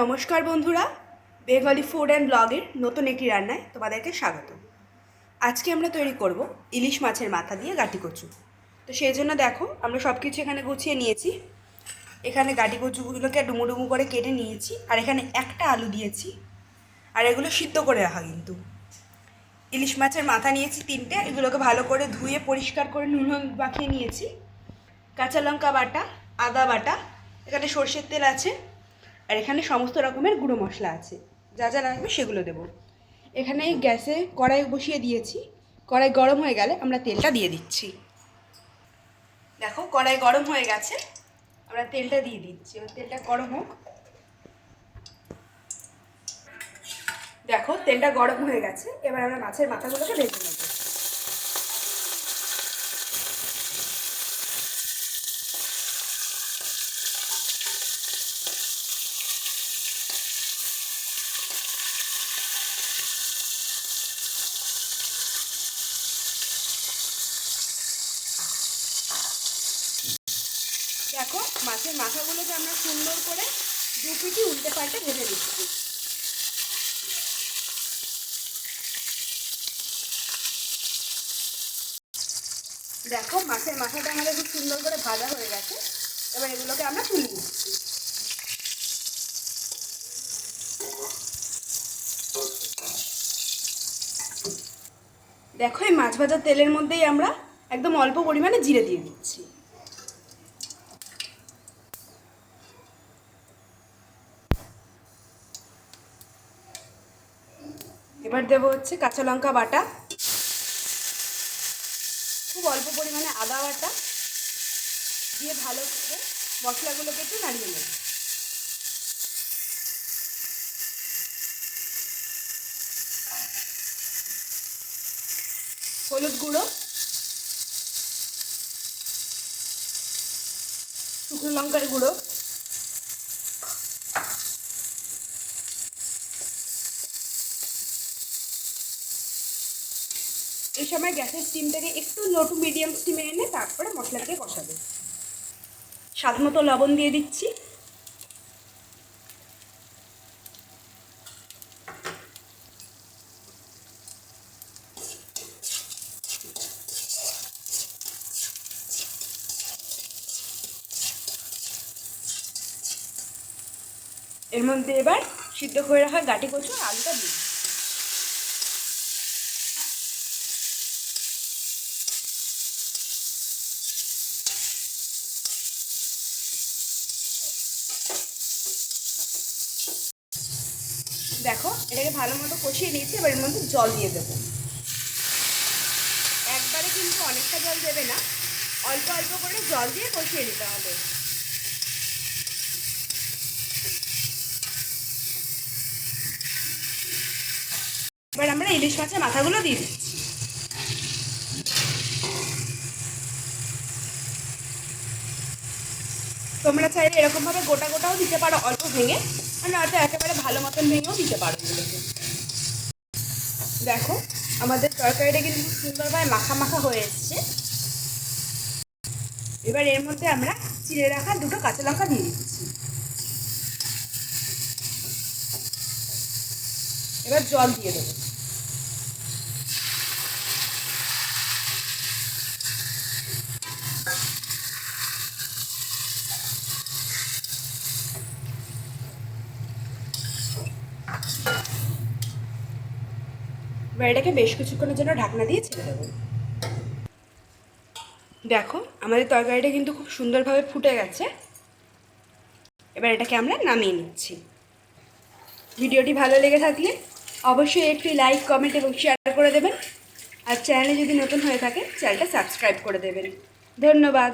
নমস্কার বন্ধুরা, Bengali food and ব্লগের নতুন একটি রান্নায় তোমাদেরকে স্বাগত। আজকে আমরা তৈরি করব ইলিশ মাছের মাথা দিয়ে গাটি কচু। তো সেই জন্য দেখো আমরা সব কিছু এখানে গুছিয়ে নিয়েছি। এখানে গাটি কচুগুলোকে ডুমো ডুমো করে কেটে নিয়েছি, আর এখানে একটা আলু দিয়েছি, আর এগুলো সিদ্ধ করে রাখা। কিন্তু ইলিশ মাছের মাথা নিয়েছি 3টে, এগুলোকে ভালো করে ধুয়ে পরিষ্কার করে নুন হলুদ মাখিয়ে নিয়েছি। কাঁচা লঙ্কা বাটা, আদা বাটা, এখানে সর্ষের তেল আছে, আর এখানে সমস্ত রকমের গুঁড়ো মশলা আছে। যা যা লাগবে সেগুলো দেবো। এখানে গ্যাসে কড়াই বসিয়ে দিয়েছি। কড়াই গরম হয়ে গেলে আমরা তেলটা দিয়ে দিচ্ছি। দেখো কড়াই গরম হয়ে গেছে, আমরা তেলটা দিয়ে দিচ্ছি। এবার তেলটা গরম হোক। দেখো তেলটা গরম হয়ে গেছে, এবার আমরা মাছের মাথাগুলোকে ভেজে নেব। দেখো মাছের মাথাগুলোকে আমরা সুন্দর করে দু পিঠি উল্টে পাল্টে ভেজে দিচ্ছি। দেখো মাছের মাথাটা আমাদের খুব সুন্দর করে ভাজা হয়ে গেছে। এবার এগুলোকে আমরা তুলে নিচ্ছি। দেখো এই মাছ ভাজার তেলের মধ্যেই আমরা একদম অল্প পরিমাণে জিরে দিয়ে দিচ্ছি। এবার দেবো হচ্ছে কাঁচা লঙ্কা বাটা, খুব অল্প পরিমাণে আদা বাটা দিয়ে ভালো করে মশলাগুলোকে একটু নাড়িয়ে নেব। হলুদ গুঁড়ো, শুকনো লঙ্কার গুঁড়ো, এই সময় গ্যাসের স্টিমটাকে একটু লো টু মিডিয়াম স্টিমে এনে তারপরে মশলাটাকে কষাবে। স্বাদ মতো লবণ দিয়ে দিচ্ছি। এর মধ্যে এবার সিদ্ধ করে রাখা গাটি কচু আর আলুটা দিই। দেখো এটাকে ভালো মতো কষিয়ে নিয়েছি। এবার এর মধ্যে জল দিয়ে দেবো। একবারে কিন্তু অনেকটা জল দেবে না, অল্প অল্প করে জল দিয়ে কষিয়ে নিতে হবে। এবার আমরা ইলিশ মাছের মাথাগুলো দিয়ে দিচ্ছি। তোমরা চাইলে এরকমভাবে গোটা গোটাও দিতে পারো, অল্প ভেঙে, আর নয়তো একেবারে ভালো মতন ভেঙেও দিতে পারো এগুলোকে। দেখো আমাদের তরকারিটা কিন্তু খুব সুন্দরভাবে মাখা মাখা হয়ে এসছে। এবার এর মধ্যে আমরা চিড়ে রাখা 2টো কাঁচা লঙ্কা দিয়ে দিচ্ছি। এবার জল দিয়ে দেবো। এবার এটাকে বেশ কিছুক্ষণের জন্য ঢাকনা দিয়ে ছেড়ে দেবো। দেখো আমাদের তরকারিটা কিন্তু খুব সুন্দরভাবে ফুটে গেছে। এবার এটাকে আমরা নামিয়ে নিচ্ছি। ভিডিওটি ভালো লেগে থাকলে অবশ্যই একটি লাইক, কমেন্ট এবং শেয়ার করে দেবেন। আর চ্যানেলে যদি নতুন হয়ে থাকে চ্যানেলটা সাবস্ক্রাইব করে দেবেন। ধন্যবাদ।